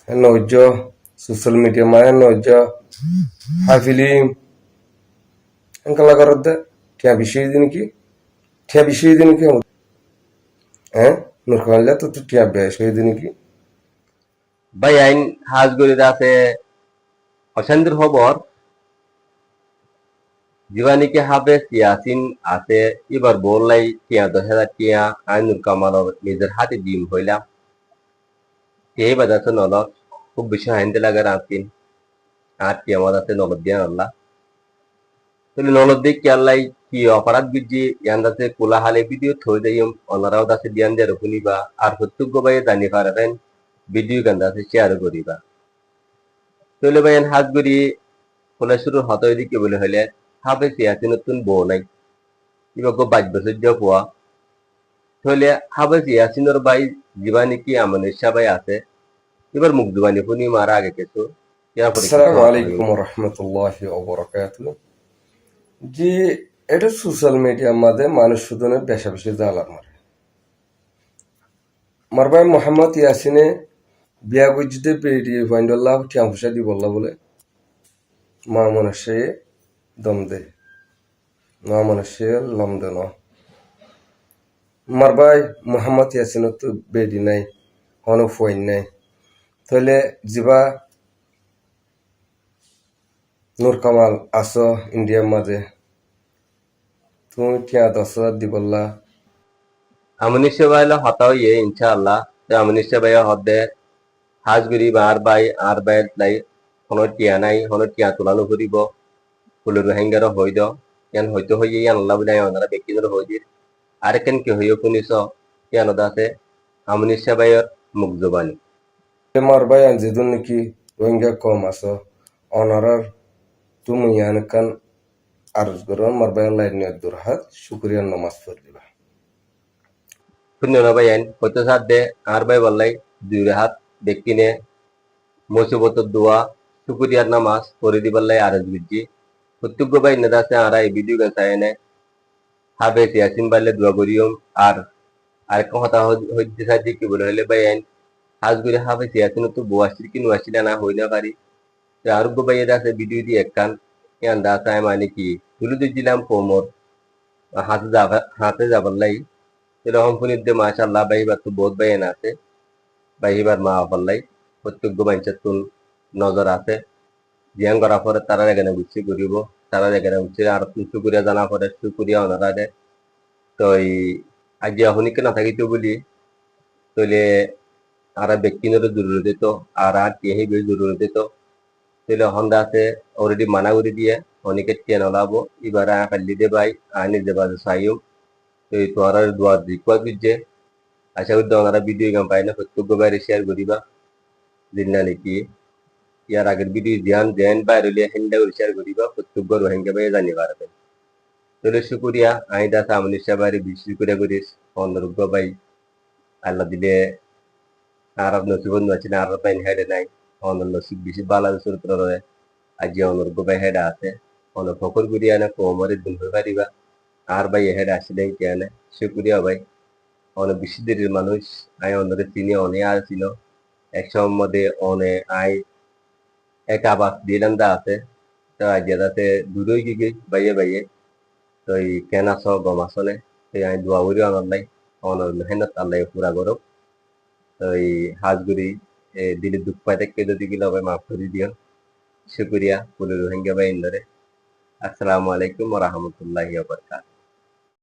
নৈজ social media মানে নৈজ high film এনকালা করার দে ঠিয়া বিষয় দিন কি ঠিয়া বিষয় দিন কি হ্যাঁ নুরখানলে তো ঠিয়া বেশ হয়ে দিন কি ভাই আইন হাজগড়িতে আছে অশান্তির খবর জীবানীকে হাফেজ ইয়াসিন আছে এবার বললাই টিয়া 10,000 টিয়া আইনুল কামালর নিজের হাতে ডিম হইলাম এই বাজাচ্ছে নলদ খুব বেশি হাইনতে লাগে রাতিন আর টিয়া মাদ আছে নলদ দিয়া নল্লা তাহলে নলদ দিয়ে কি আল্লাহ কি অপরাধ বিজি ইয়ান্দাতে কোলাহালে ভিডিও থই যাইম অনারাও দাসে দিয়ান দিয়ে শুনিবা আর প্রত্যেক ভাই জানি পারেন ভিডিও গান্দা আছে শেয়ার করিবা তাহলে ভাই হাজগড়ি খোলা শুরু হতে দিকে বলে হলে হাফেজ ইয়াসিন নতুন বউ নাই এবার 22 বছর পোৱা তাহলে হাফেজ ইয়াসিনের ভাই জীবানী কি আমনের সবাই আছে এবার মুখ জুবানি শুনি মারা আগে কিছু ইয়ার পরে কিছু আসসালামু কথা হইব আলাইকুম রহমতুল্লাহি ওবরাকাতুহু জি এটা সোশ্যাল মিডিয়ার মাঝে মানুষ শুধু বেশা বেশি জ্বালা মারে মার ভাই মোহাম্মদ ইয়াসিনে বিয়া গুজিতে পেরিয়ে ফাইন্ডল্লাহ ঠিয়া ফুসা দি বললা বলে মা মনসে দম দে মা মনসে লম দে ন মার ভাই মোহাম্মদ ইয়াসিন তো বেডি নাই হনো ফইন নাই তাহলে জিবা নূর কামাল আসো ইন্ডিয়ার মাঝে তুমি ঠিয়া 10,000 দি বললা আমনের সবাই হতা হইয়ে ইনশাআল্লাহ আমনের সবাই হদে হাজগুড়ি বা আর ভাই আর ভাই লাই হনো টিয়া নাই হনো টিয়া তোলানো করিব ফুলের হেঙ্গারও হই দ ইয়ান হয়তো হইয়ে ইয়ান আল্লাহ বিলাই ওনারা ব্যক্তিদের হই দির আর কেন কি হইও শুনিস ইয়ান আছে আমনের সবাইয়ের মুখ জবানি মার ভাই যেদিন নাকি রোহিঙ্গা কম আছো অনারার তুমি ইয়ানকান আরজ করো মার ভাই লাইন দূর হাত শুক্রিয়া নমাজ পড় দিবা শূন্য ভাই আইন হয়তো সাথ দে আর ভাই বললাই দুই হাত ব্যক্তিনে মুসিবতর দোয়া শুকুরিয়ার নামাজ পড়ে দিবাল্লাই আরজ বিজি প্রত্যেক ভাই নেতা আছে আর এই ভিডিও গান চাই এনে হাবে ইয়াসিন বাইলে দোয়া করিও আর আরেকটা কথা হইতে সাথে কি বলে হলে ভাই আইন হাজ করে হাবে ইয়াসিন তো বুয়াশির কি নুয়াশিলা না হই না পারি আরোগ্য ভাই এটা আছে ভিডিও দিয়ে একখান ইয়ান দা চাই মানে কি তুলে দিলাম কোমর হাতে যাবাল্লাই এরকম শুনিতে মাশাআল্লাহ ভাই বা তো বহুত ভাই এনে আছে ভাই এবার মা পাল্লাই প্রত্যেক বাইঞ্চার তুন নজর আছে জিয়ান করার পরে তারা এখানে উচ্চ করিব তারা এখানে উচ্চ আর উচ্চ করিয়া জানা পরে সুকরিয়া ওনারা দে তো এই আজ এখনই না থাকিতো বলি তাহলে আর ব্যক্তিগত জরুরি দিত আর টিহি বেশ জরুরি দিত তাহলে হন্দা আছে অলরেডি মানা করে দিয়ে অনেকে টিয়া নলাবো এবার কালি দে ভাই আনি যে বাজে সাইম তো এই তোর দোয়ার রিকোয়ার করছে আশা করি ওনারা ভিডিও গান পাই না প্রত্যেক বাইরে শেয়ার করিবা দিন না নাকি ইয়ার আগের ভিডিও ধ্যান ধ্যান বাইরে হেন্ডা করে শেয়ার করিবা প্রত্যেক রোহিঙ্গা ভাই জানি পারবেন তাহলে শুকুরিয়া আমি দা সামনে সবাই বেশি করে করিস অনুরোগ্য ভাই আল্লাহ দিলে আর নসিব আছে না আর পাইন হেডে নাই অন্য নসিব বেশি বালা চরিত্র রয়ে আজ অনুরোগ্য ভাই হেডা আছে অন্য ফকর করিয়া না কোমরে দিন হয়ে পারিবা আর ভাই হেডে আসলে কেন শুকুরিয়া ভাই অনেক বেশি দেরির মানুষ আই অন্যদের চিনি অনে আর ছিল একসময় মধ্যে অনে আই এক আবাস দিলাম দা আছে তো আজ যাতে দূরই গিয়ে বাইয়ে বাইয়ে তো এই কেন আস গম আসলে এই আমি দোয়া করি অনার নাই অনর মেহনত আল্লাহ পুরা করো তো এই হাজগুড়ি দিলে দুঃখ পাই থাকতে যদি গেলে হবে মাফ করে দিও শুক্রিয়া পুরো রোহিঙ্গা বাহিনী ধরে আসসালামু আলাইকুম ওয়া রাহমাতুল্লাহি ওয়া বারাকাতুহু